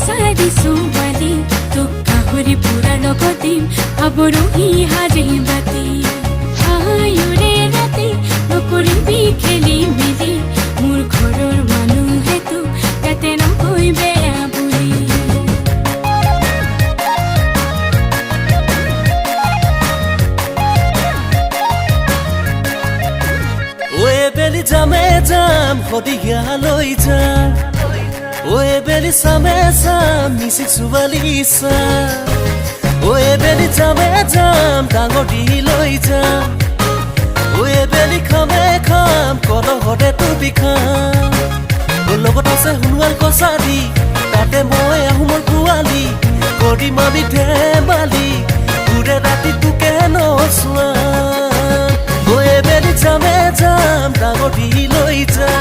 सारी सुवाली तो काहुरी पूरा लगतिम अबरुही हाजे बाती हायुरे राते नकरिबी खेली मेली मोर घरर मानुहे तो ताते नहय बेया बुली ओए बेली जामे जाम हदिया लई जा ओए बेली सामे साम मिसिक सुवालिसा ओए बेली जामे जाम डांगरी लई जा ओए बेली खामे खाम कल हरे तू बिखाम ओ लगत আছে হুনুয়াল কসারি তাতে মই আহুমৰ কুৱালি কৰি মামি ধেমালি উৰে ৰাতি তোকে নচোৱা ওয়ে বেলি জামে জাম ডাঙৰি লৈ যা